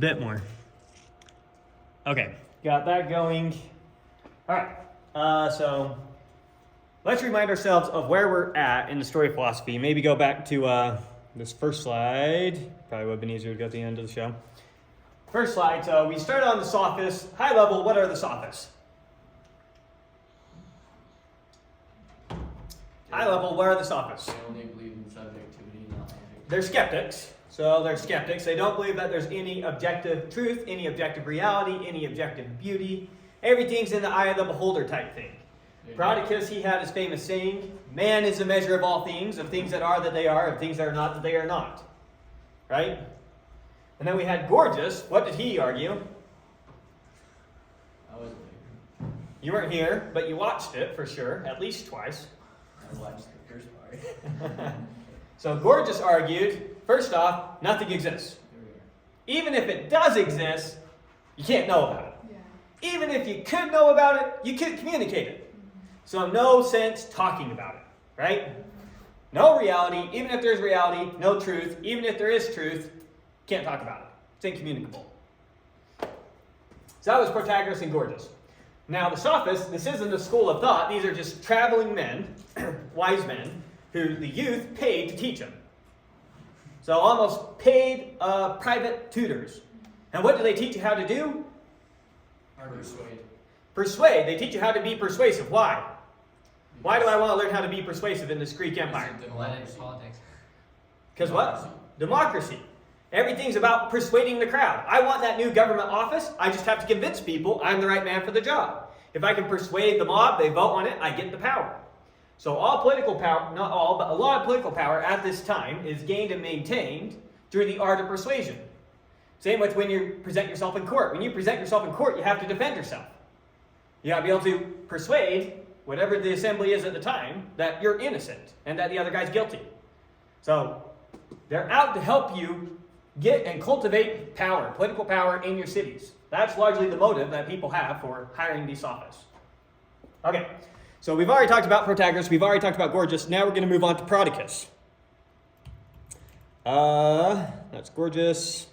Bit more. Okay, got that going. All right, so let's remind ourselves of where we're at in the story of philosophy. Maybe go back to this first slide. Probably would have been easier to go to the end of the show. First slide, so we started on the Sophists. High level, what are the Sophists? High level, what are the Sophists? They only believe in subjectivity, not objectivity. They're skeptics. So they're skeptics. They don't believe that there's any objective truth, any objective reality, any objective beauty. Everything's in the eye of the beholder type thing. Prodicus, he had his famous saying, man is the measure of all things, of things that are that they are, of things that are not that they are not. Right? And then we had Gorgias. What did he argue? I wasn't there. You weren't here, but you watched it for sure, at least twice. I watched the first part. So Gorgias argued, first off, nothing exists. Even if it does exist, you can't know about it. Yeah. Even if you could know about it, you couldn't communicate it. So no sense talking about it, right? No reality, even if there's reality, no truth. Even if there is truth, can't talk about it. It's incommunicable. So that was Protagoras and Gorgias. Now the Sophists, this isn't a school of thought. These are just traveling men, wise men, who the youth paid to teach them. So almost paid private tutors. And what do they teach you how to do? Persuade. Persuade. They teach you how to be persuasive. Why? Why do I want to learn how to be persuasive in this Greek Empire? Politics. Because what? Democracy. Everything's about persuading the crowd. I want that new government office. I just have to convince people I'm the right man for the job. If I can persuade the mob, they vote on it, I get the power. So all political power, not all, but a lot of political power at this time is gained and maintained through the art of persuasion. Same with when you present yourself in court. When you present yourself in court, you have to defend yourself. You got to be able to persuade whatever the assembly is at the time that you're innocent and that the other guy's guilty. So they're out to help you get and cultivate power, political power in your cities. That's largely the motive that people have for hiring these Sophists. Okay. So we've already talked about Protagoras, we've already talked about Gorgias, now we're going to move on to Prodicus. That's Gorgias,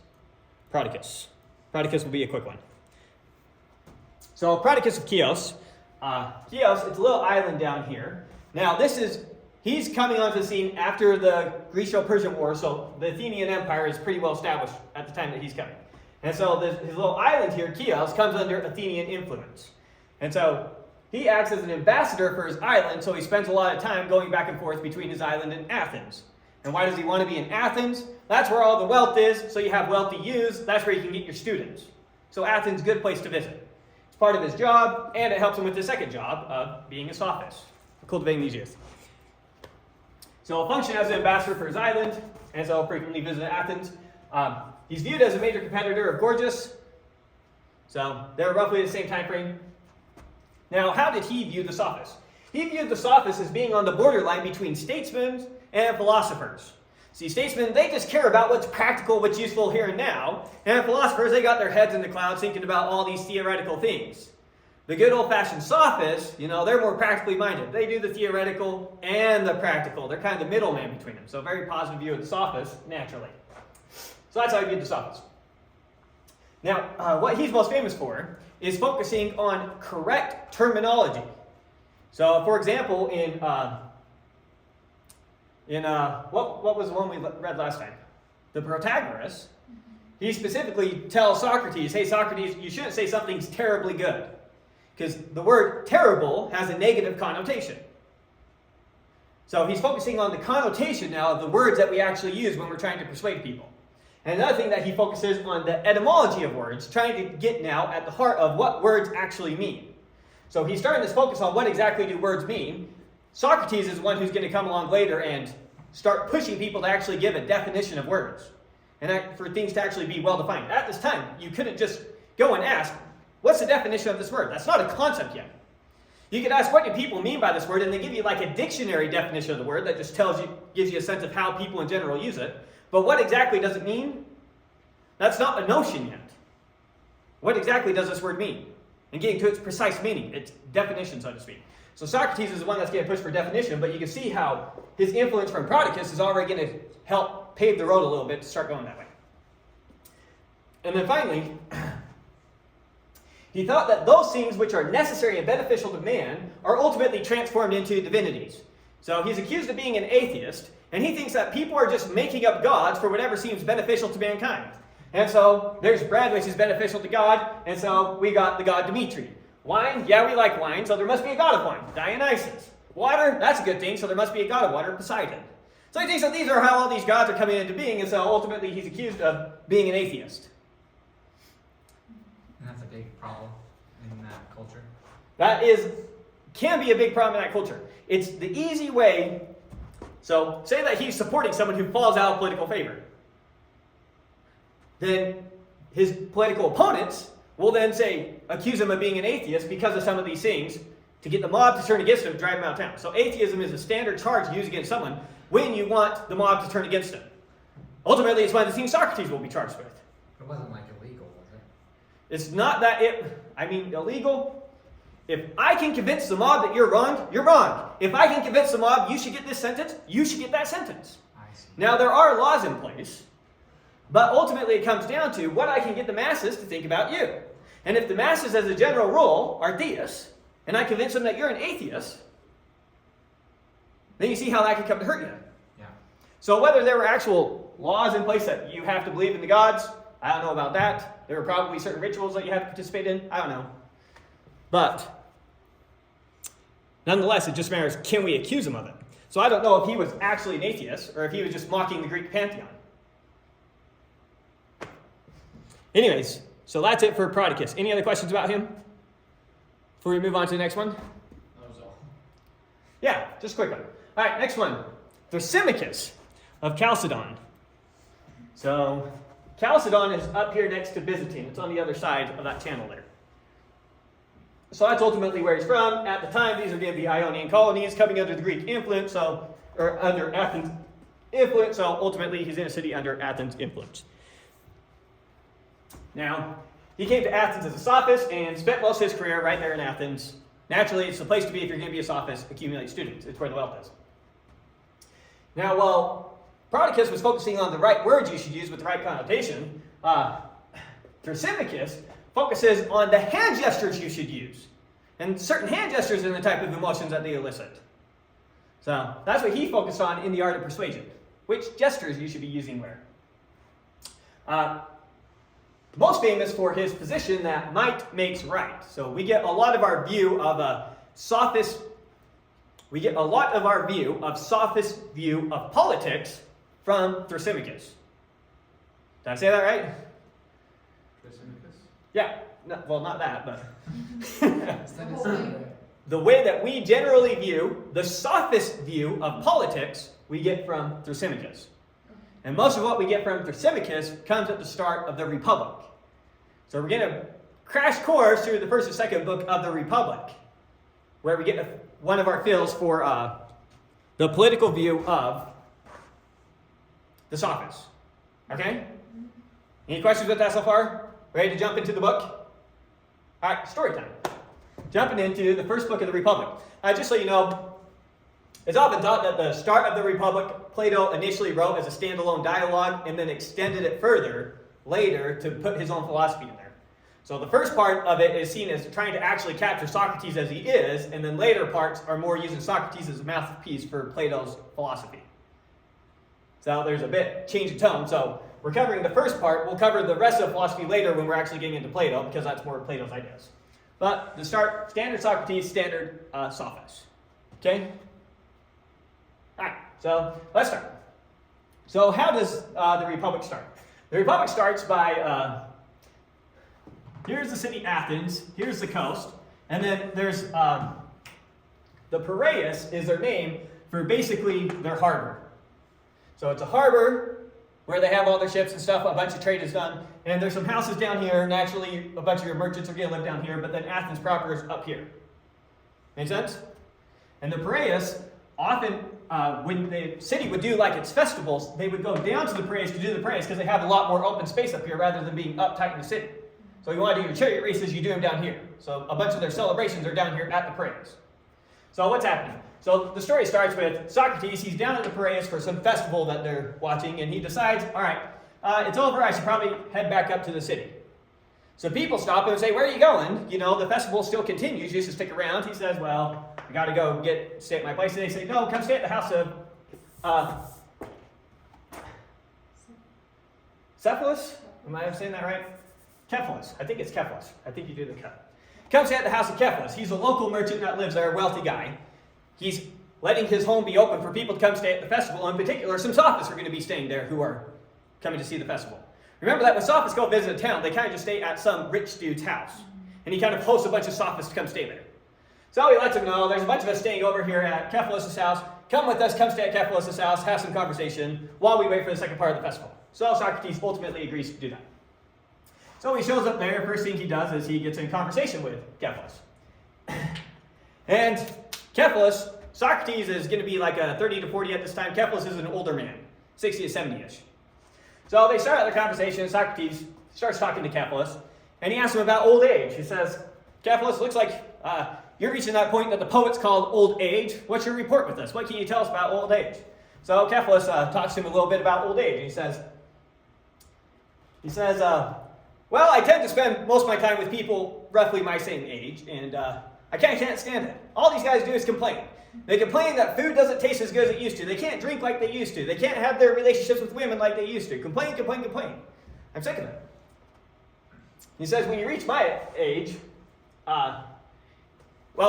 Prodicus. Prodicus will be a quick one. So Prodicus of Chios. Chios, it's a little island down here. Now he's coming onto the scene after the Greco-Persian War, so the Athenian Empire is pretty well established at the time that he's coming. And so his little island here, Chios, comes under Athenian influence. And so he acts as an ambassador for his island, so he spends a lot of time going back and forth between his island and Athens. And why does he want to be in Athens? That's where all the wealth is, so you have wealthy youths. That's where you can get your students. So Athens, good place to visit. It's part of his job, and it helps him with his second job of being a sophist, cultivating these youth. So he'll function as an ambassador for his island, and so frequently visit Athens. He's viewed as a major competitor of Gorgias. So they're roughly the same time frame. Now, how did he view the Sophists? He viewed the Sophists as being on the borderline between statesmen and philosophers. See, statesmen, they just care about what's practical, what's useful here and now. And philosophers, they got their heads in the clouds thinking about all these theoretical things. The good old-fashioned Sophists, they're more practically minded. They do the theoretical and the practical. They're kind of the middleman between them. So a very positive view of the Sophists, naturally. So that's how he viewed the Sophists. Now, what he's most famous for is focusing on correct terminology. So, for example, what was the one we read last time? The Protagoras. He specifically tells Socrates, hey, Socrates, you shouldn't say something's terribly good. Because the word terrible has a negative connotation. So he's focusing on the connotation now of the words that we actually use when we're trying to persuade people. And another thing that he focuses on the etymology of words, trying to get now at the heart of what words actually mean. So he's starting to focus on what exactly do words mean. Socrates is the one who's going to come along later and start pushing people to actually give a definition of words. And for things to actually be well defined. At this time, you couldn't just go and ask, what's the definition of this word? That's not a concept yet. You could ask, what do people mean by this word? And they give you like a dictionary definition of the word that just gives you a sense of how people in general use it. But what exactly does it mean? That's not a notion yet. What exactly does this word mean? And getting to its precise meaning, its definition, so to speak. So Socrates is the one that's getting pushed for definition, but you can see how his influence from Prodicus is already going to help pave the road a little bit to start going that way. And then finally, he thought that those things which are necessary and beneficial to man are ultimately transformed into divinities. So he's accused of being an atheist, and he thinks that people are just making up gods for whatever seems beneficial to mankind. And so there's bread, which is beneficial to God, and so we got the god Dimitri. Wine, yeah, we like wine, so there must be a god of wine, Dionysus. Water, that's a good thing, so there must be a god of water, Poseidon. So he thinks that these are how all these gods are coming into being, and so ultimately he's accused of being an atheist. And that's a big problem in that culture. That can be a big problem in that culture. It's the easy way. So say that he's supporting someone who falls out of political favor. Then his political opponents will then accuse him of being an atheist because of some of these things to get the mob to turn against him, drive him out of town. So atheism is a standard charge used against someone when you want the mob to turn against him. Ultimately, it's one of the things Socrates will be charged with. It wasn't like illegal, was it? It's not that illegal. If I can convince the mob that you're wrong, you're wrong. If I can convince the mob you should get this sentence, you should get that sentence. I see. Now, there are laws in place, but ultimately it comes down to what I can get the masses to think about you. And if the masses, as a general rule, are theists, and I convince them that you're an atheist, then you see how that could come to hurt you. Yeah. So whether there were actual laws in place that you have to believe in the gods, I don't know about that. There were probably certain rituals that you had to participate in. I don't know. But nonetheless, it just matters, can we accuse him of it? So I don't know if he was actually an atheist or if he was just mocking the Greek pantheon. Anyways, so that's it for Prodicus. Any other questions about him before we move on to the next one? That was all. Yeah, just a quick one. All right, next one. Thrasymachus of Chalcedon. So Chalcedon is up here next to Byzantine. It's on the other side of that channel there. So that's ultimately where he's from. At the time, these are going to be Ionian colonies coming under the Greek influence, or under Athens influence. So ultimately, he's in a city under Athens influence. Now, he came to Athens as a sophist and spent most of his career right there in Athens. Naturally, it's the place to be if you're going to be a sophist, accumulate students. It's where the wealth is. Now, while Prodicus was focusing on the right words you should use with the right connotation, Thrasymachus focuses on the hand gestures you should use. And certain hand gestures are the type of emotions that they elicit. So that's what he focused on in the art of persuasion. Which gestures you should be using where. Most famous for his position that might makes right. So we get a lot of our view of a sophist. We get a lot of our view of sophist view of politics from Thrasymachus. Did I say that right? Thrasymachus? Yeah. No, well, not that, but That the way that we generally view the sophist view of politics, we get from Thrasymachus. And most of what we get from Thrasymachus comes at the start of the Republic. So we're going to crash course through the first and second book of the Republic, where we get one of our fills for the political view of the Sophists. Okay? Any questions with that so far? Ready to jump into the book? All right, story time. Jumping into the first book of the Republic. Just so you know, it's often thought that the start of the Republic, Plato initially wrote as a standalone dialogue and then extended it further later to put his own philosophy in there. So the first part of it is seen as trying to actually capture Socrates as he is, and then later parts are more using Socrates as a mouthpiece for Plato's philosophy. So there's a bit change of tone. So we're covering the first part. We'll cover the rest of philosophy later when we're actually getting into Plato, because that's more of Plato's ideas. But to start, standard Socrates, standard Sophists. Okay? All right, so let's start. So how does the Republic start? The Republic starts by, here's the city Athens, here's the coast, and then there's, the Piraeus is their name for basically their harbor. So it's a harbor where they have all their ships and stuff, a bunch of trade is done, and there's some houses down here. Naturally, a bunch of your merchants are going to live down here, but then Athens proper is up here. Make sense? And the Piraeus, often when the city would do like its festivals, they would go down to the Piraeus to do the Piraeus because they have a lot more open space up here rather than being uptight in the city. So you want to do your chariot races, you do them down here. So a bunch of their celebrations are down here at the Piraeus. So what's happening? So the story starts with Socrates. He's down at the Piraeus for some festival that they're watching, and he decides, all right, it's over. I should probably head back up to the city. So people stop him and say, where are you going? You know, the festival still continues. You should stick around. He says, well, I got to go stay at my place. And they say, no, come stay at the house of Cephalus? Am I saying that right? Cephalus. I think it's Cephalus. I think you do the cut. Come stay at the house of Cephalus. He's a local merchant that lives there, a wealthy guy. He's letting his home be open for people to come stay at the festival. In particular, some Sophists are going to be staying there who are coming to see the festival. Remember that when Sophists go visit a town, they kind of just stay at some rich dude's house. And he kind of hosts a bunch of Sophists to come stay there. So he lets them know, there's a bunch of us staying over here at Cephalus' house. Come with us, come stay at Cephalus' house, have some conversation while we wait for the second part of the festival. So Socrates ultimately agrees to do that. So he shows up there. First thing he does is he gets in conversation with Cephalus. And Cephalus, Socrates is going to be like a 30 to 40 at this time. Cephalus is an older man, 60 to 70-ish. So they start out their conversation. Socrates starts talking to Cephalus, and he asks him about old age. He says, Cephalus, looks like you're reaching that point that the poets called old age. What's your report with us? What can you tell us about old age? So Cephalus talks to him a little bit about old age. And he says, well, I tend to spend most of my time with people roughly my same age, and I can't stand it. All these guys do is complain. They complain that food doesn't taste as good as it used to. They can't drink like they used to. They can't have their relationships with women like they used to. Complain, complain, complain. I'm sick of it. He says, when you reach my age,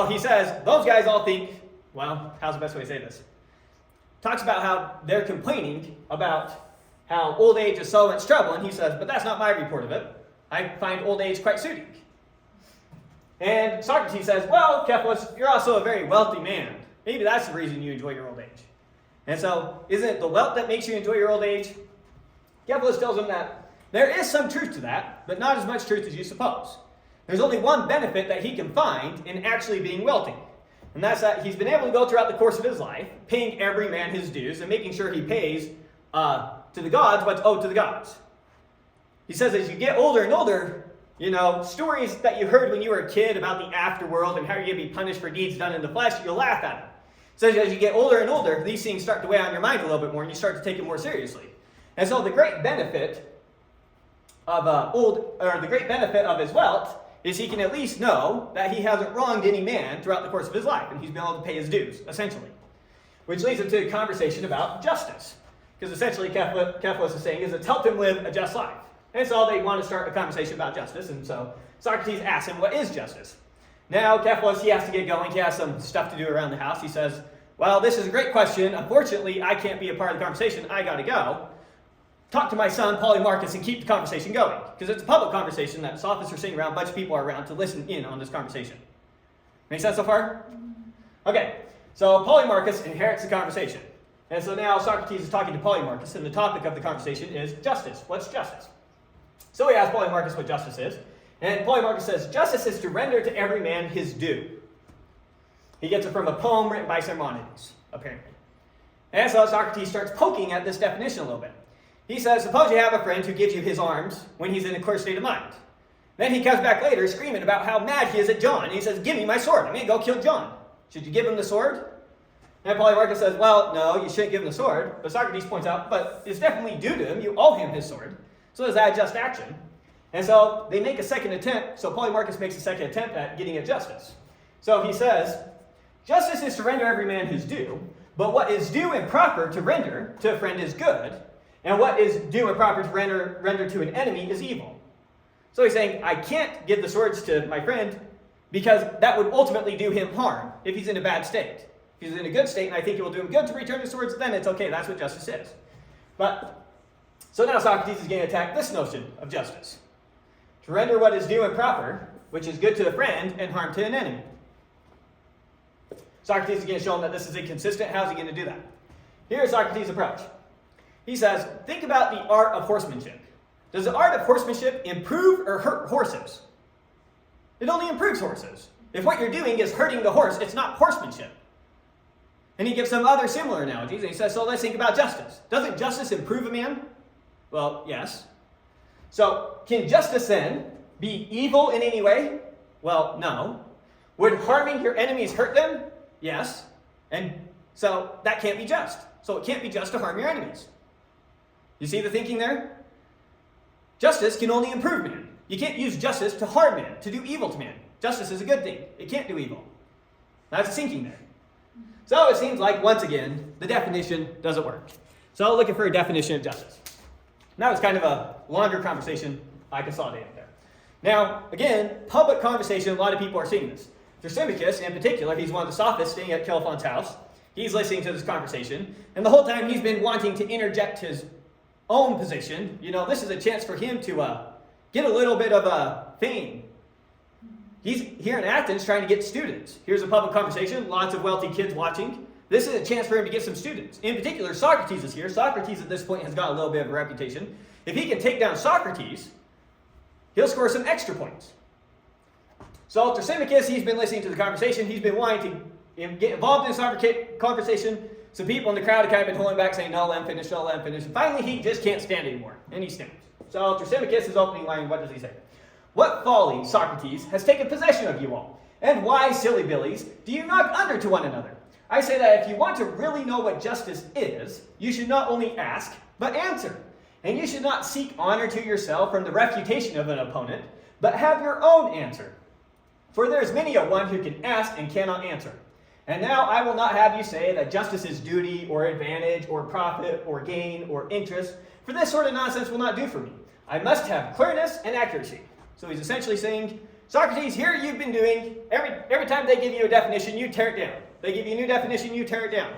he says, those guys all think, well, how's the best way to say this? Talks about how they're complaining about how old age is so much trouble, and he says, but that's not my report of it. I find old age quite soothing. And Socrates says, well, Cephalus, you're also a very wealthy man. Maybe that's the reason you enjoy your old age. And so, isn't it the wealth that makes you enjoy your old age? Cephalus tells him that there is some truth to that, but not as much truth as you suppose. There's only one benefit that he can find in actually being wealthy. And that's that he's been able to go throughout the course of his life, paying every man his dues and making sure he pays to the gods what's owed to the gods. He says as you get older and older, you know, stories that you heard when you were a kid about the afterworld and how you're going to be punished for deeds done in the flesh, you'll laugh at them. So as you get older and older, these things start to weigh on your mind a little bit more, and you start to take it more seriously. And so the great benefit of his wealth is he can at least know that he hasn't wronged any man throughout the course of his life, and he's been able to pay his dues, essentially. Which leads into a conversation about justice. Because essentially, Cephalus is saying is it's helped him live a just life. And so they want to start a conversation about justice, and so Socrates asks him, what is justice? Now, Cephalus, he has to get going. He has some stuff to do around the house. He says, well, this is a great question. Unfortunately, I can't be a part of the conversation. I got to go. Talk to my son, Polymarchus, and keep the conversation going. Because it's a public conversation that Sophists are sitting around, a bunch of people are around to listen in on this conversation. Make sense so far? Okay, so Polymarchus inherits the conversation. And so now Socrates is talking to Polymarchus, and the topic of the conversation is justice. What's justice? So he asks Polymarchus what justice is. And Polymarchus says, justice is to render to every man his due. He gets it from a poem written by Simonides, apparently. And so Socrates starts poking at this definition a little bit. He says, suppose you have a friend who gives you his arms when he's in a clear state of mind. Then he comes back later screaming about how mad he is at John. And he says, give me my sword. I'm going to go kill John. Should you give him the sword? And Polymarchus says, well, no, you shouldn't give him the sword. But Socrates points out, but it's definitely due to him. You owe him his sword. So is that a just action? And so they make a second attempt. So Polymarchus makes a second attempt at getting at justice. So he says, justice is to render every man his due. But what is due and proper to render to a friend is good. And what is due and proper to render to an enemy is evil. So he's saying, I can't give the swords to my friend because that would ultimately do him harm if he's in a bad state. If he's in a good state and I think it will do him good to return the swords, then it's okay. That's what justice is. So now Socrates is going to attack this notion of justice. To render what is due and proper, which is good to a friend and harm to an enemy. Socrates is going to show him that this is inconsistent. How's he going to do that? Here's Socrates' approach. He says, think about the art of horsemanship. Does the art of horsemanship improve or hurt horses? It only improves horses. If what you're doing is hurting the horse, it's not horsemanship. And he gives some other similar analogies, and he says, so let's think about justice. Doesn't justice improve a man? Well, yes. So, can justice then be evil in any way? Well, no. Would harming your enemies hurt them? Yes. And so that can't be just. So it can't be just to harm your enemies. You see the thinking there? Justice can only improve man. You can't use justice to harm man, to do evil to man. Justice is a good thing. It can't do evil. That's sinking there. So it seems like, once again, the definition doesn't work. So looking for a definition of justice. And that was kind of a longer conversation. I consolidated there. Now, again, public conversation, a lot of people are seeing this. Thrasymachus, in particular, he's one of the Sophists staying at Caliphon's house. He's listening to this conversation. And the whole time he's been wanting to interject his own position. You know, this is a chance for him to get a little bit of fame. He's here in Athens trying to get students. Here's a public conversation, lots of wealthy kids watching. This is a chance for him to get some students. In particular, Socrates is here. Socrates at this point has got a little bit of a reputation. If he can take down Socrates, he'll score some extra points. So Thrasymachus, he's been listening to the conversation. He's been wanting to get involved in this conversation. Some people in the crowd have kind of been holding back saying, no, let him finish, no, let him finish. And finally, he just can't stand anymore. And he snaps. So Thrasymachus' opening line, what does he say? What folly, Socrates, has taken possession of you all? And why, silly billies, do you knock under to one another? I say that if you want to really know what justice is, you should not only ask, but answer. And you should not seek honor to yourself from the refutation of an opponent, but have your own answer. For there is many a one who can ask and cannot answer. And now I will not have you say that justice is duty, or advantage, or profit, or gain, or interest, for this sort of nonsense will not do for me. I must have clearness and accuracy. So he's essentially saying, Socrates, here you've been doing, every time they give you a definition, you tear it down. They give you a new definition, you tear it down.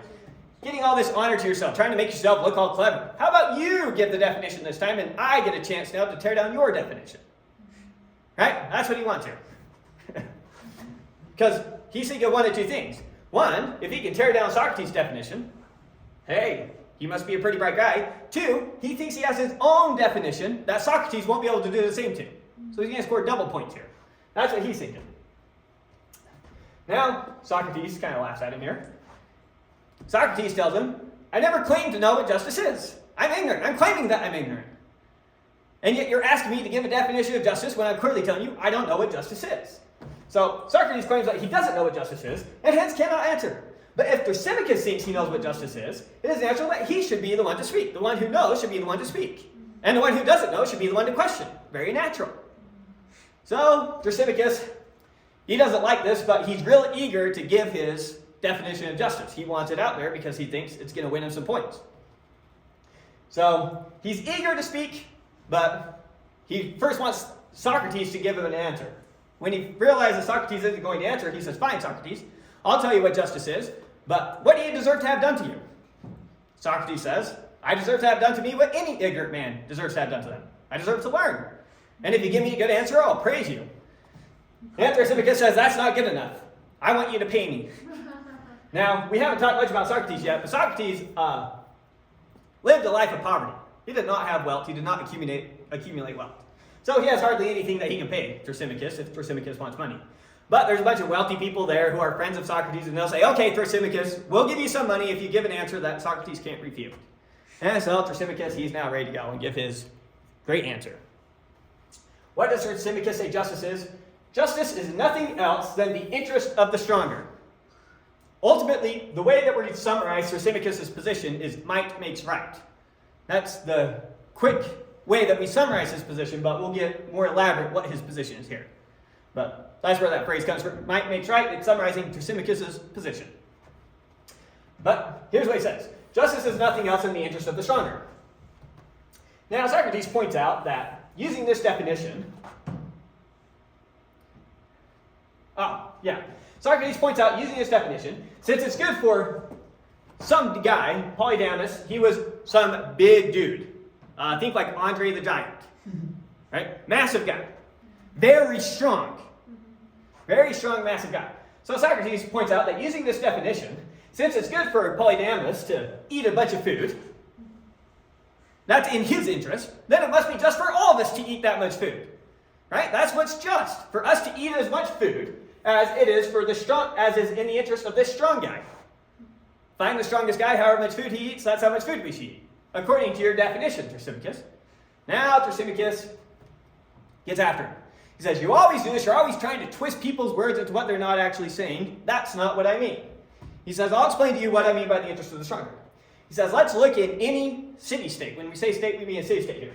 Getting all this honor to yourself, trying to make yourself look all clever. How about you give the definition this time, and I get a chance now to tear down your definition? Right? That's what he wants here. Because he's thinking one of two things. One, if he can tear down Socrates' definition, hey, he must be a pretty bright guy. Two, he thinks he has his own definition that Socrates won't be able to do the same to. So he's going to score double points here. That's what he's thinking. Now, Socrates kind of laughs at him here. Socrates tells him, I never claimed to know what justice is. I'm ignorant. I'm claiming that I'm ignorant. And yet you're asking me to give a definition of justice when I'm clearly telling you I don't know what justice is. So Socrates claims that he doesn't know what justice is, and hence cannot answer. But if Thrasymachus thinks he knows what justice is, it is natural that he should be the one to speak. The one who knows should be the one to speak. And the one who doesn't know should be the one to question. Very natural. So Thrasymachus, he doesn't like this, but he's real eager to give his definition of justice. He wants it out there because he thinks it's going to win him some points. So he's eager to speak, but he first wants Socrates to give him an answer. When he realizes Socrates isn't going to answer, he says, fine, Socrates, I'll tell you what justice is, but what do you deserve to have done to you? Socrates says, I deserve to have done to me what any ignorant man deserves to have done to them. I deserve to learn. And if you give me a good answer, I'll praise you. And Thrasymachus says, that's not good enough. I want you to pay me. Now, we haven't talked much about Socrates yet, but Socrates lived a life of poverty. He did not have wealth. He did not accumulate wealth. So he has hardly anything that he can pay Thrasymachus if Thrasymachus wants money. But there's a bunch of wealthy people there who are friends of Socrates, and they'll say, okay, Thrasymachus, we'll give you some money if you give an answer that Socrates can't refute. And so Thrasymachus, he's now ready to go and give his great answer. What does Thrasymachus say justice is? Justice is nothing else than the interest of the stronger. Ultimately, the way that we summarize Thrasymachus' position is might makes right. That's the quick way that we summarize his position, but we'll get more elaborate what his position is here. But that's where that phrase comes from. Might makes right. It's summarizing Thrasymachus' position. But here's what he says. Justice is nothing else than the interest of the stronger. Now, Socrates points out that using this definition, Socrates points out using this definition, since it's good for some guy, Polydamas, he was some big dude. Think like Andre the Giant, right? Massive guy. Very strong. Very strong, massive guy. So Socrates points out that using this definition, since it's good for Polydamas to eat a bunch of food, that's in his interest, then it must be just for all of us to eat that much food. Right? That's what's just, for us to eat as much food as it is for the strong, as is in the interest of this strong guy. Find the strongest guy, however much food he eats, that's how much food we should eat. According to your definition, Thrasymachus. Now Thrasymachus gets after him. He says, you always do this, you're always trying to twist people's words into what they're not actually saying. That's not what I mean. He says, I'll explain to you what I mean by the interest of the stronger. He says, let's look at any city-state. When we say state, we mean a city-state here.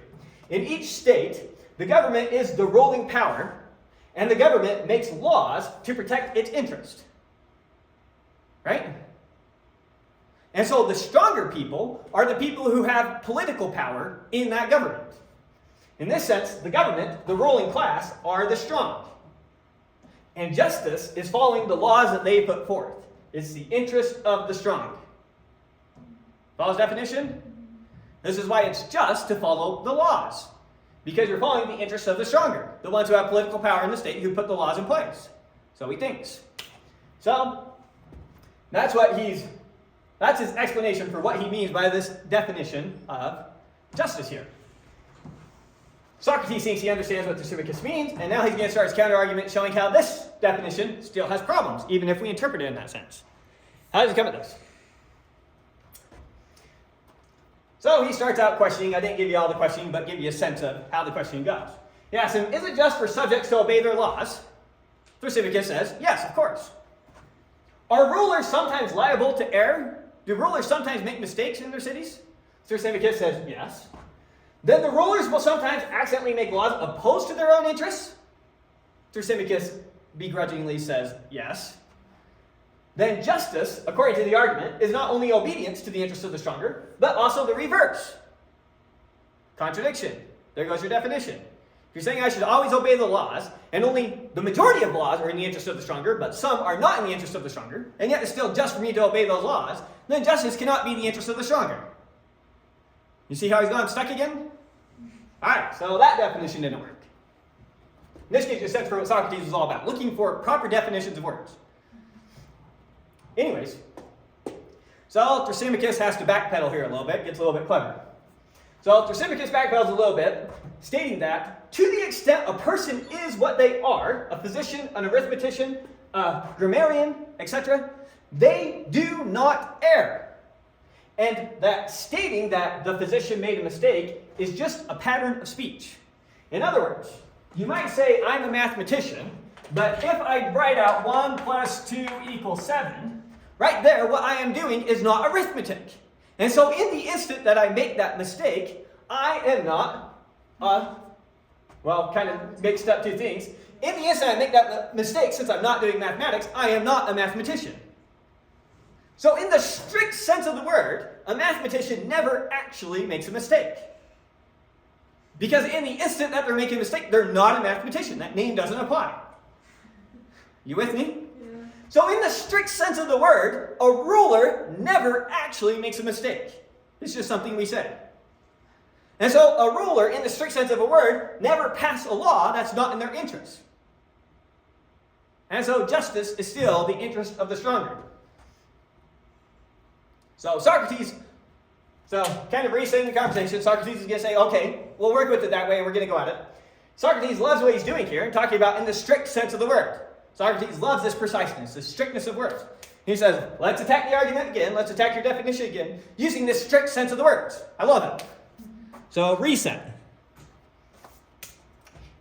In each state, the government is the ruling power, and the government makes laws to protect its interest. Right? And so the stronger people are the people who have political power in that government. In this sense, the government, the ruling class, are the strong. And justice is following the laws that they put forth. It's the interest of the strong. Follows definition? This is why it's just to follow the laws. Because you're following the interests of the stronger, the ones who have political power in the state who put the laws in place. So he thinks. So, that's his explanation for what he means by this definition of justice here. Socrates thinks he understands what Thrasymachus means, and now he's going to start his counter-argument showing how this definition still has problems, even if we interpret it in that sense. How does he come at this? So he starts out questioning. I didn't give you all the questioning, but give you a sense of how the questioning goes. He asks him, is it just for subjects to obey their laws? Thrasymachus says, yes, of course. Are rulers sometimes liable to err? Do rulers sometimes make mistakes in their cities? Thrasymachus says, yes. Then the rulers will sometimes accidentally make laws opposed to their own interests? Thrasymachus begrudgingly says, yes. Then justice, according to the argument, is not only obedience to the interests of the stronger, but also the reverse. Contradiction. There goes your definition. If you're saying I should always obey the laws, and only the majority of laws are in the interest of the stronger, but some are not in the interest of the stronger, and yet it's still just for me to obey those laws, then justice cannot be the interest of the stronger. You see how he's gone stuck again? Alright, so that definition didn't work. This gives you a sense for what Socrates was all about, looking for proper definitions of words. Anyways, so Thrasymachus has to backpedal here a little bit, gets a little bit clever. So Thrasymachus backpedals a little bit, stating that to the extent a person is what they are, a physician, an arithmetician, a grammarian, etc., they do not err. And that stating that the physician made a mistake is just a pattern of speech. In other words, you might say I'm a mathematician, but if I write out 1 plus 2 equals 7, right there what I am doing is not arithmetic. And so in the instant that I make that mistake, I am not, kind of mixed up two things. In the instant I make that mistake, since I'm not doing mathematics, I am not a mathematician. So in the strict sense of the word, a mathematician never actually makes a mistake. Because in the instant that they're making a mistake, they're not a mathematician. That name doesn't apply. You with me? Yeah. So in the strict sense of the word, a ruler never actually makes a mistake. It's just something we say. And so a ruler, in the strict sense of a word, never pass a law that's not in their interest. And so justice is still the interest of the stronger. So Socrates, kind of resetting the conversation, Socrates is going to say, okay, we'll work with it that way and we're going to go at it. Socrates loves what he's doing here and talking about in the strict sense of the word. Socrates loves this preciseness, this strictness of words. He says, let's attack the argument again, let's attack your definition again, using this strict sense of the words. I love it. So reset.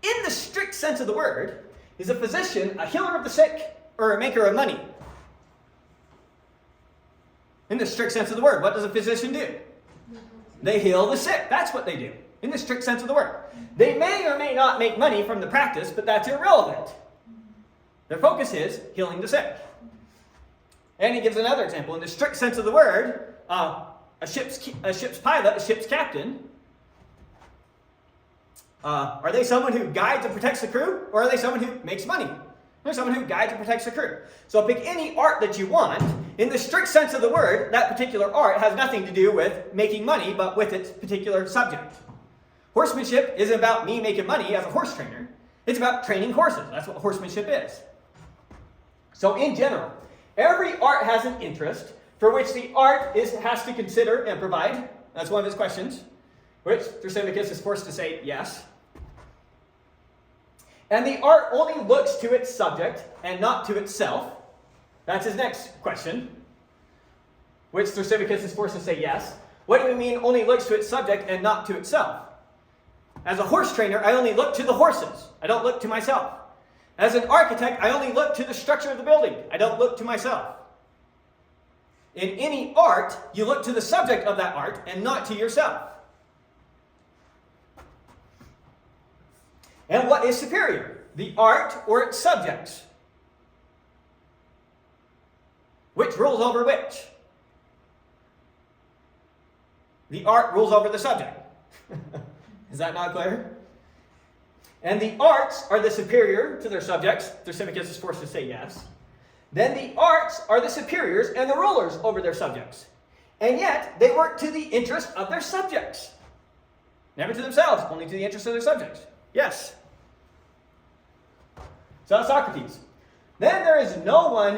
In the strict sense of the word, is a physician a healer of the sick or a maker of money? In the strict sense of the word, what does a physician do? They heal the sick. That's what they do, in the strict sense of the word. They may or may not make money from the practice, but that's irrelevant. Their focus is healing the sick. And he gives another example. In the strict sense of the word, a ship's pilot, a ship's captain, are they someone who guides and protects the crew, or are they someone who makes money? They're someone who guides and protects the crew. So pick any art that you want. In the strict sense of the word, that particular art has nothing to do with making money, but with its particular subject. Horsemanship isn't about me making money as a horse trainer. It's about training horses. That's what horsemanship is. So in general, every art has an interest for which the art has to consider and provide. That's one of his questions, which Thrasymachus is forced to say yes. And the art only looks to its subject and not to itself. That's his next question, which Thrasymachus is forced to say yes. What do we mean only looks to its subject and not to itself? As a horse trainer, I only look to the horses. I don't look to myself. As an architect, I only look to the structure of the building. I don't look to myself. In any art, you look to the subject of that art and not to yourself. And what is superior? The art or its subjects? Which rules over which? The art rules over the subject. Is that not clear? And the arts are the superior to their subjects. Thrasymachus is forced to say yes. Then the arts are the superiors and the rulers over their subjects. And yet, they work to the interest of their subjects. Never to themselves, only to the interest of their subjects. Yes. So that's Socrates. Then there is no one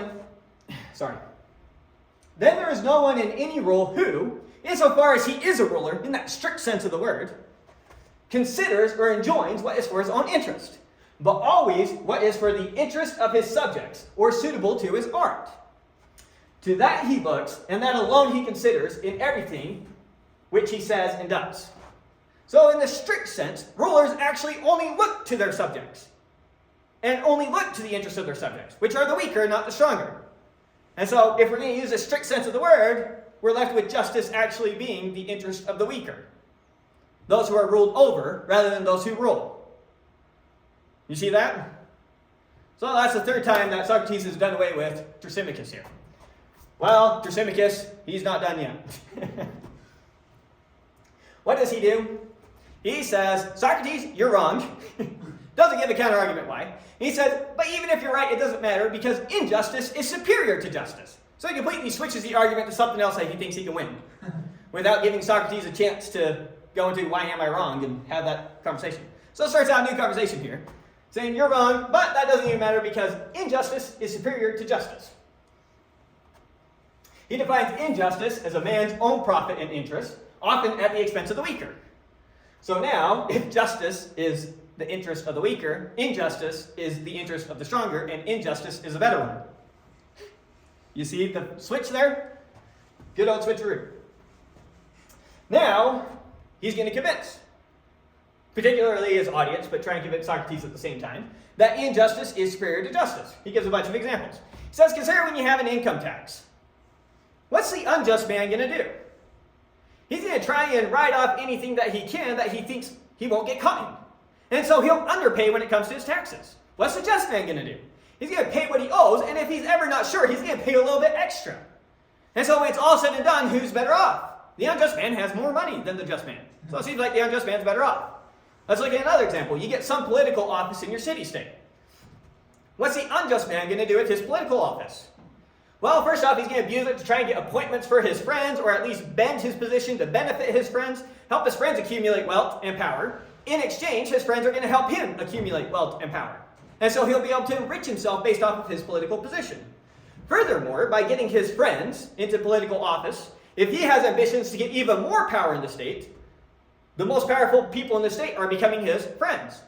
in any rule who, insofar as he is a ruler, in that strict sense of the word, considers or enjoins what is for his own interest, but always what is for the interest of his subjects, or suitable to his art. To that he looks, and that alone he considers in everything which he says and does. So in the strict sense, rulers actually only look to their subjects, and only look to the interests of their subjects, which are the weaker, not the stronger. And so if we're going to use a strict sense of the word, we're left with justice actually being the interest of the weaker. Those who are ruled over, rather than those who rule. You see that? So that's the third time that Socrates has done away with Thrasymachus here. Well, Thrasymachus, he's not done yet. What does he do? He says, Socrates, you're wrong. Doesn't give a counter-argument why. He says, but even if you're right, it doesn't matter because injustice is superior to justice. So he completely switches the argument to something else that he thinks he can win, without giving Socrates a chance to go into why am I wrong and have that conversation. So it starts out a new conversation here, saying you're wrong, but that doesn't even matter because injustice is superior to justice. He defines injustice as a man's own profit and interest, often at the expense of the weaker. So now, if justice is the interest of the weaker, injustice is the interest of the stronger, and injustice is a better one. You see the switch there? Good old switcheroo. Now, he's going to convince, particularly his audience, but try and convince Socrates at the same time, that injustice is superior to justice. He gives a bunch of examples. He says, consider when you have an income tax. What's the unjust man going to do? He's going to try and write off anything that he can that he thinks he won't get caught in. And so he'll underpay when it comes to his taxes. What's the just man going to do? He's going to pay what he owes, and if he's ever not sure, he's going to pay a little bit extra. And so when it's all said and done, who's better off? The unjust man has more money than the just man. So it seems like the unjust man's better off. Let's look at another example. You get some political office in your city-state. What's the unjust man going to do with his political office? Well, first off, he's going to abuse it to try and get appointments for his friends, or at least bend his position to benefit his friends, help his friends accumulate wealth and power. In exchange, his friends are going to help him accumulate wealth and power. And so he'll be able to enrich himself based off of his political position. Furthermore, by getting his friends into political office, if he has ambitions to get even more power in the state, the most powerful people in the state are becoming his friends.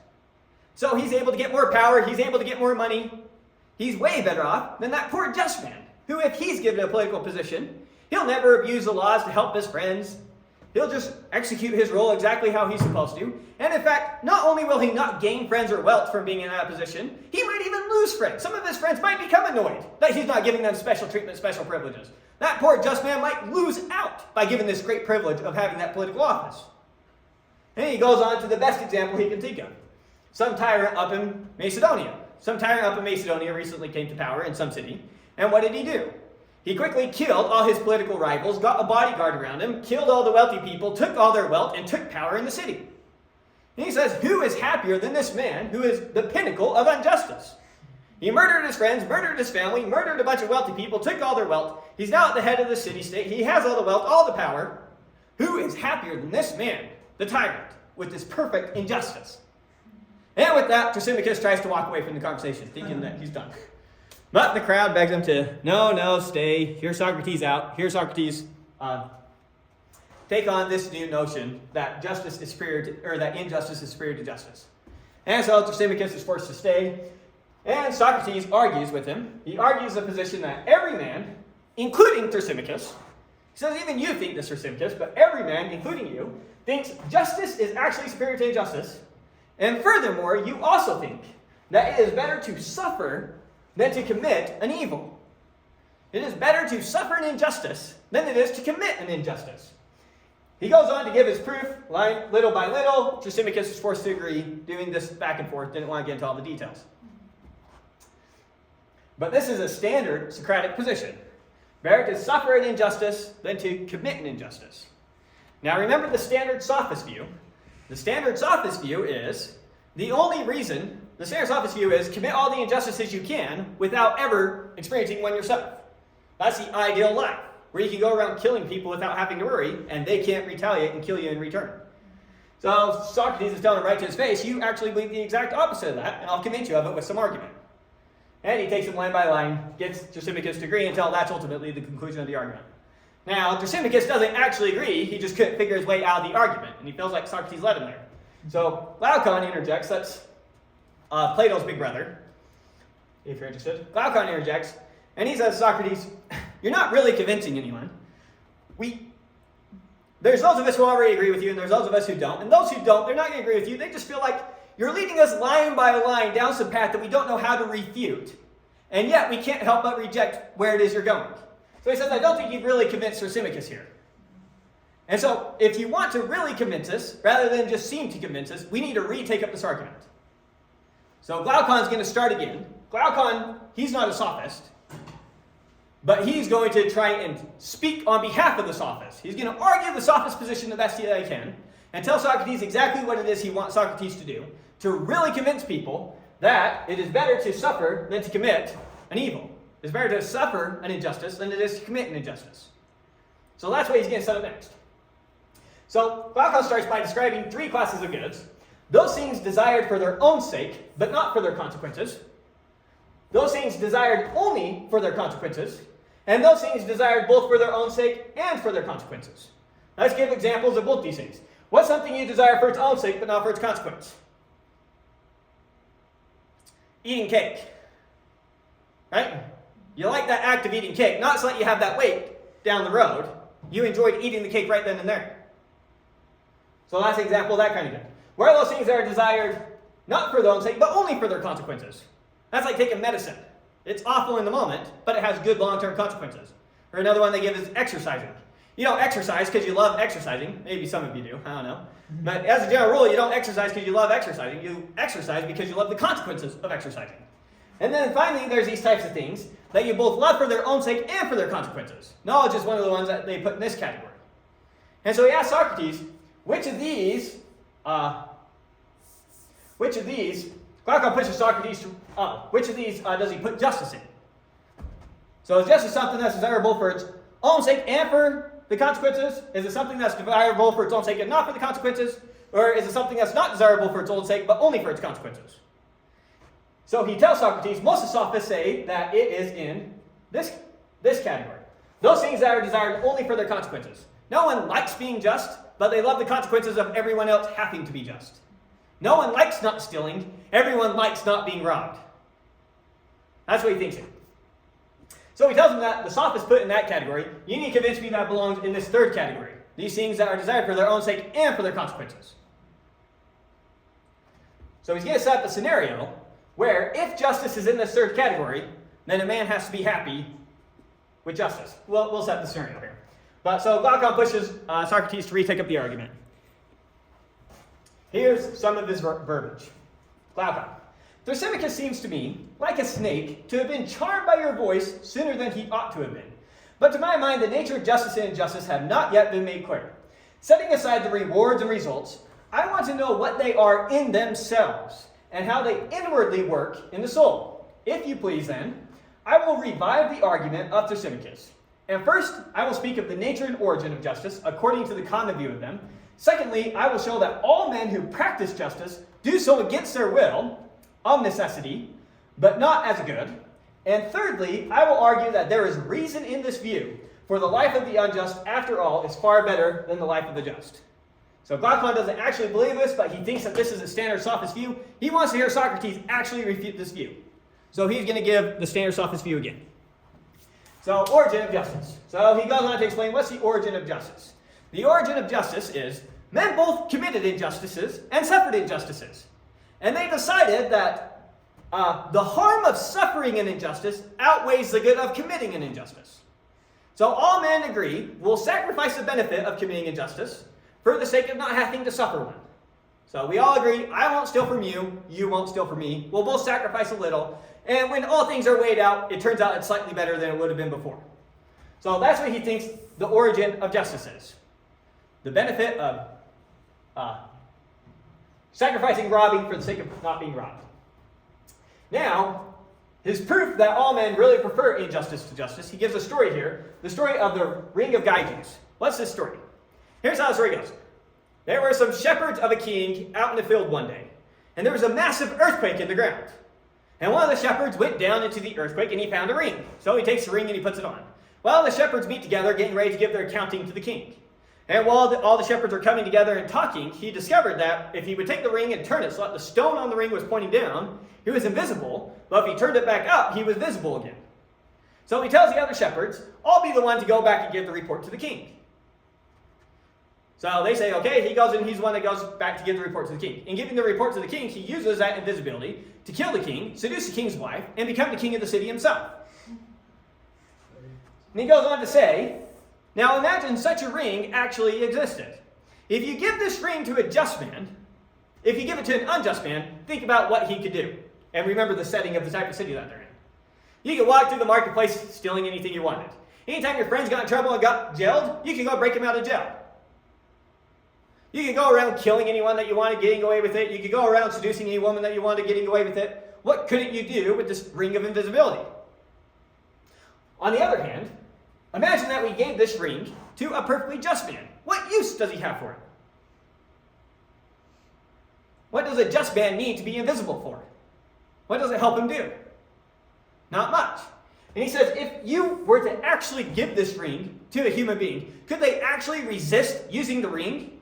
So he's able to get more power, he's able to get more money. He's way better off than that poor just man, who if he's given a political position, he'll never abuse the laws to help his friends. He'll just execute his role exactly how he's supposed to. And in fact, not only will he not gain friends or wealth from being in that position, he might even lose friends. Some of his friends might become annoyed that he's not giving them special treatment, special privileges. That poor just man might lose out by given this great privilege of having that political office. And he goes on to the best example he can think of. Some tyrant up in Macedonia. Some tyrant up in Macedonia recently came to power in some city. And what did he do? He quickly killed all his political rivals, got a bodyguard around him, killed all the wealthy people, took all their wealth, and took power in the city. And he says, who is happier than this man who is the pinnacle of injustice? He murdered his friends, murdered his family, murdered a bunch of wealthy people, took all their wealth. He's now at the head of the city-state. He has all the wealth, all the power. Who is happier than this man, the tyrant, with this perfect injustice? And with that, Thrasymachus tries to walk away from the conversation, thinking that he's done. But the crowd begs him to, no, stay. Hear Socrates out. Hear Socrates take on this new notion that justice is superior to, or that injustice is superior to justice. And so Thrasymachus is forced to stay. And Socrates argues with him. He argues the position that every man, including Thrasymachus, he says even you think this, Thrasymachus, but every man, including you, thinks justice is actually superior to injustice. And furthermore, you also think that it is better to suffer than to commit an evil. It is better to suffer an injustice than it is to commit an injustice. he goes on to give his proof, little by little. Thrasymachus is forced to agree, doing this back and forth, didn't want to get into all the details. But this is a standard Socratic position. Better to suffer an injustice than to commit an injustice. Now remember the standard Sophist view. The standard Sophist view is, the standard Sophist view is commit all the injustices you can without ever experiencing one yourself. That's the ideal life, where you can go around killing people without having to worry, and they can't retaliate and kill you in return. So Socrates is telling him right to his face, you actually believe the exact opposite of that, and I'll convince you of it with some argument. And he takes it line by line, gets Thrasymachus to agree until that's ultimately the conclusion of the argument. Now, Thrasymachus doesn't actually agree, he just couldn't figure his way out of the argument, and he feels like Socrates led him there. So Glaucon interjects, that's Plato's big brother, if you're interested. Glaucon interjects, and he says, Socrates, you're not really convincing anyone. There's those of us who already agree with you, and there's those of us who don't. And those who don't, they're not going to agree with you. They just feel like you're leading us line by line down some path that we don't know how to refute. And yet we can't help but reject where it is you're going. So he says, I don't think you've really convinced Thrasymachus here. And so if you want to really convince us, rather than just seem to convince us, we need to retake up this argument. So Glaucon's going to start again. Glaucon, he's not a sophist, but he's going to try and speak on behalf of the sophists. He's going to argue the sophist position the best he can, and tell Socrates exactly what it is he wants Socrates to do, to really convince people that it is better to suffer than to commit an evil. It's better to suffer an injustice than it is to commit an injustice. So that's what he's going to set up next. So Glaucon starts by describing three classes of goods. Those things desired for their own sake, but not for their consequences. Those things desired only for their consequences. And those things desired both for their own sake and for their consequences. Let's give examples of both these things. What's something you desire for its own sake, but not for its consequence? Eating cake. Right? You like that act of eating cake, not so that you have that weight down the road. You enjoyed eating the cake right then and there. So that's an example of that kind of good. What are those things that are desired not for their own sake, but only for their consequences? That's like taking medicine. It's awful in the moment, but it has good long-term consequences. Or another one they give is exercising. You don't exercise because you love exercising. Maybe some of you do, I don't know. But as a general rule, you don't exercise because you love exercising. You exercise because you love the consequences of exercising. And then finally, there's these types of things that you both love for their own sake and for their consequences. Knowledge is one of the ones that they put in this category. And so he asked Socrates, which of these, Glaucon pushes Socrates to, which of these does he put justice in? So is justice something that's desirable for its own sake and for the consequences? Is it something that's desirable for its own sake and not for the consequences? Or is it something that's not desirable for its own sake but only for its consequences? So he tells Socrates, most of the sophists say that it is in this category. Those things that are desired only for their consequences. No one likes being just, but they love the consequences of everyone else having to be just. No one likes not stealing. Everyone likes not being robbed. That's what he thinks of. So he tells him that the sophists put in that category. You need to convince me that belongs in this third category. These things that are desired for their own sake and for their consequences. So he's going to set up a scenario where if justice is in this third category, then a man has to be happy with justice. We'll set the scenario here. But so Glaucon pushes Socrates to retake up the argument. Here's some of his verbiage. Glaucon. Thrasymachus seems to me, like a snake, to have been charmed by your voice sooner than he ought to have been. But to my mind, the nature of justice and injustice have not yet been made clear. Setting aside the rewards and results, I want to know what they are in themselves, and how they inwardly work in the soul. If you please, then, I will revive the argument of Thrasymachus. And first, I will speak of the nature and origin of justice, according to the common view of them. Secondly, I will show that all men who practice justice do so against their will, of necessity, but not as a good. And thirdly, I will argue that there is reason in this view, for the life of the unjust, after all, is far better than the life of the just. So Glaucon doesn't actually believe this, but he thinks that this is a standard sophist view. He wants to hear Socrates actually refute this view. So he's going to give the standard sophist view again. So, origin of justice. So he goes on to explain what's the origin of justice. The origin of justice is men both committed injustices and suffered injustices. And they decided that the harm of suffering an injustice outweighs the good of committing an injustice. So all men agree will sacrifice the benefit of committing injustice for the sake of not having to suffer one. So we all agree, I won't steal from you, you won't steal from me. We'll both sacrifice a little. And when all things are weighed out, it turns out it's slightly better than it would have been before. So that's what he thinks the origin of justice is. The benefit of sacrificing robbing for the sake of not being robbed. Now, his proof that all men really prefer injustice to justice, he gives a story here, the story of the ring of Gyges. What's this story? Here's how the story goes. There were some shepherds of a king out in the field one day, and there was a massive earthquake in the ground. And one of the shepherds went down into the earthquake and he found a ring. So he takes the ring and he puts it on. Well, the shepherds meet together, getting ready to give their accounting to the king. And while all the shepherds are coming together and talking, he discovered that if he would take the ring and turn it so that the stone on the ring was pointing down, he was invisible, but if he turned it back up, he was visible again. So he tells the other shepherds, I'll be the one to go back and give the report to the king. So they say, okay, he goes and he's the one that goes back to give the report to the king. In giving the report to the king, he uses that invisibility to kill the king, seduce the king's wife, and become the king of the city himself. And he goes on to say, now imagine such a ring actually existed. If you give this ring to a just man, if you give it to an unjust man, think about what he could do. And remember the setting of the type of city that they're in. You could walk through the marketplace stealing anything you wanted. Anytime your friends got in trouble and got jailed, you could go break them out of jail. You could go around killing anyone that you wanted, getting away with it. You could go around seducing any woman that you wanted, getting away with it. What couldn't you do with this ring of invisibility? On the other hand, imagine that we gave this ring to a perfectly just man. What use does he have for it? What does a just man need to be invisible for? What does it help him do? Not much. And he says, if you were to actually give this ring to a human being, could they actually resist using the ring?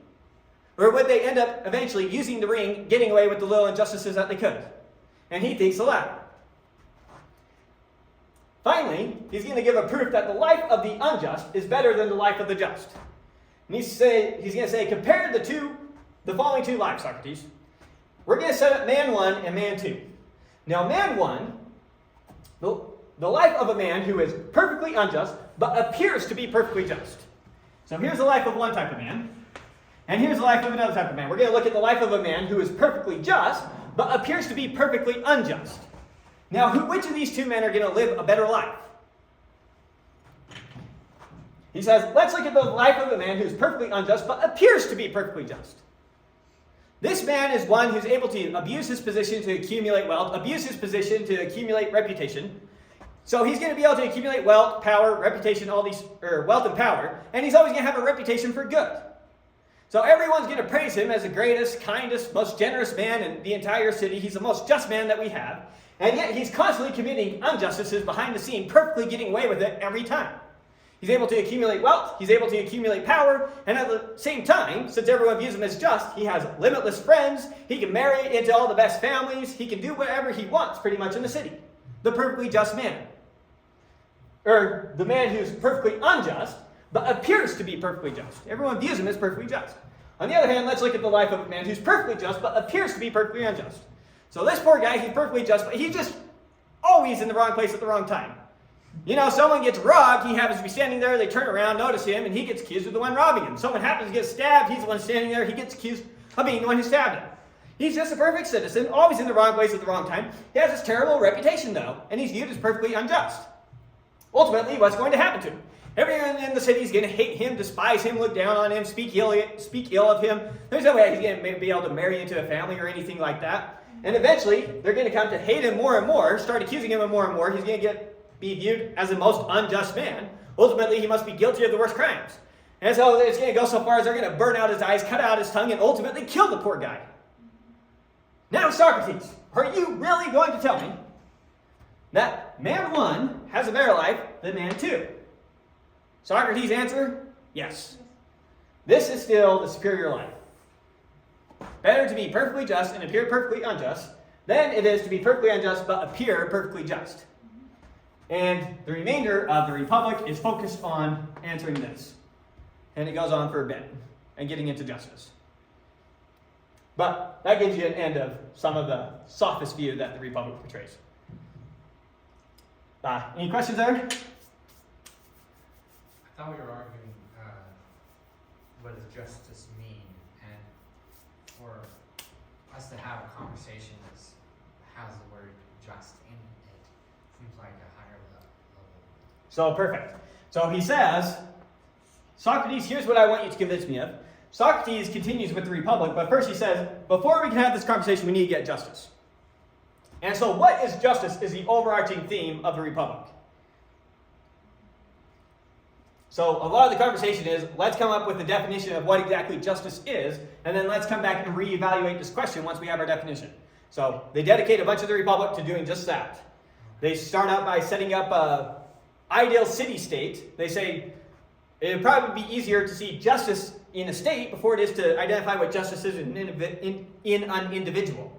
Or would they end up eventually using the ring, getting away with the little injustices that they could? And he thinks the latter. Finally, he's going to give a proof that the life of the unjust is better than the life of the just. And he's going to say, compare the following two lives, Socrates. We're going to set up man 1 and man 2. Now, man 1, the life of a man who is perfectly unjust, but appears to be perfectly just. So here's the life of one type of man. And here's the life of another type of man. We're going to look at the life of a man who is perfectly just, but appears to be perfectly unjust. Now, which of these two men are going to live a better life? He says, let's look at the life of a man who's perfectly unjust, but appears to be perfectly just. This man is one who's able to abuse his position to accumulate wealth, abuse his position to accumulate reputation. So he's going to be able to accumulate wealth, power, reputation, wealth and power, and he's always going to have a reputation for good. So everyone's going to praise him as the greatest, kindest, most generous man in the entire city. He's the most just man that we have. And yet he's constantly committing injustices behind the scene, perfectly getting away with it every time. He's able to accumulate wealth, he's able to accumulate power, and at the same time, since everyone views him as just, he has limitless friends, he can marry into all the best families, he can do whatever he wants pretty much in the city. The perfectly just man. Or the man who's perfectly unjust, but appears to be perfectly just. Everyone views him as perfectly just. On the other hand, let's look at the life of a man who's perfectly just, but appears to be perfectly unjust. So this poor guy, he's perfectly just, but he's just always in the wrong place at the wrong time. You know, someone gets robbed, he happens to be standing there, they turn around, notice him, and he gets accused of the one robbing him. Someone happens to get stabbed, he's the one standing there, he gets accused of being the one who stabbed him. He's just a perfect citizen, always in the wrong place at the wrong time. He has this terrible reputation, though, and he's viewed as perfectly unjust. Ultimately, what's going to happen to him? Everyone in the city is going to hate him, despise him, look down on him, speak ill of him. There's no way he's going to be able to marry into a family or anything like that. And eventually, they're going to come to hate him more and more, start accusing him of more and more. He's going to be viewed as the most unjust man. Ultimately, he must be guilty of the worst crimes. And so it's going to go so far as they're going to burn out his eyes, cut out his tongue, and ultimately kill the poor guy. Now, Socrates, are you really going to tell me that man 1 has a better life than man 2? Socrates' answer, yes. This is still the superior life. Better to be perfectly just and appear perfectly unjust than it is to be perfectly unjust but appear perfectly just. And the remainder of the Republic is focused on answering this. And it goes on for a bit and getting into justice. But that gives you an end of some of the sophist view that the Republic portrays. Any questions there? thought we were arguing, what does justice mean, and for us to have a conversation that has the word just in it, seems like a higher level. So perfect. So he says, Socrates, here's what I want you to convince me of. Socrates continues with the Republic, but first he says, before we can have this conversation, we need to get justice. And so what is justice is the overarching theme of the Republic. So a lot of the conversation is, let's come up with a definition of what exactly justice is, and then let's come back and reevaluate this question once we have our definition. So they dedicate a bunch of the Republic to doing just that. They start out by setting up an ideal city-state. They say it would probably be easier to see justice in a state before it is to identify what justice is in an individual.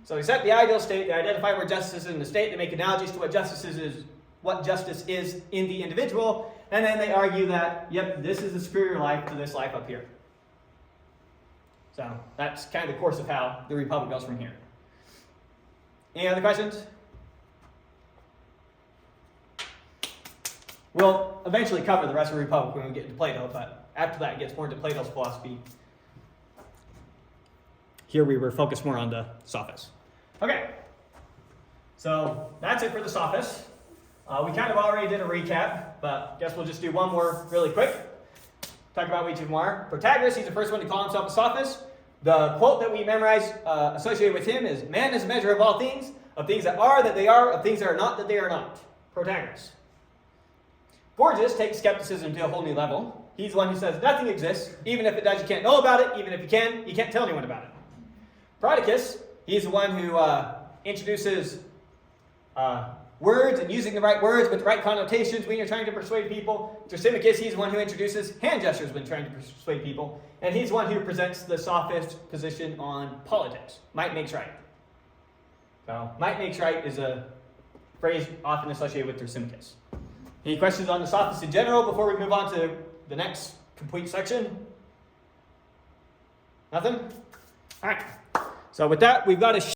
So they set the ideal state, they identify where justice is in the state, they make analogies to what justice is in the individual, and then they argue that, yep, this is a superior life to this life up here. So that's kind of the course of how the Republic goes from here. Any other questions? We'll eventually cover the rest of the Republic when we get to Plato, but after that it gets more into Plato's philosophy. Here we were focused more on the Sophists. Okay, so that's it for the Sophists. We kind of already did a recap, but I guess we'll just do one more really quick. Talk about which of them are. Protagoras, he's the first one to call himself a Sophist. The quote that we memorized associated with him is, man is a measure of all things that are, that they are, of things that are not, that they are not. Protagoras. Gorgias takes skepticism to a whole new level. He's the one who says nothing exists. Even if it does, you can't know about it. Even if you can't tell anyone about it. Prodicus, he's the one who introduces words and using the right words with the right connotations when you're trying to persuade people. Thrasymachus, he's the one who introduces hand gestures when trying to persuade people. And he's the one who presents the sophist position on politics. Might makes right. So, might makes right is a phrase often associated with Thrasymachus. Any questions on the sophists in general before we move on to the next complete section? Nothing? All right. So with that, we've got a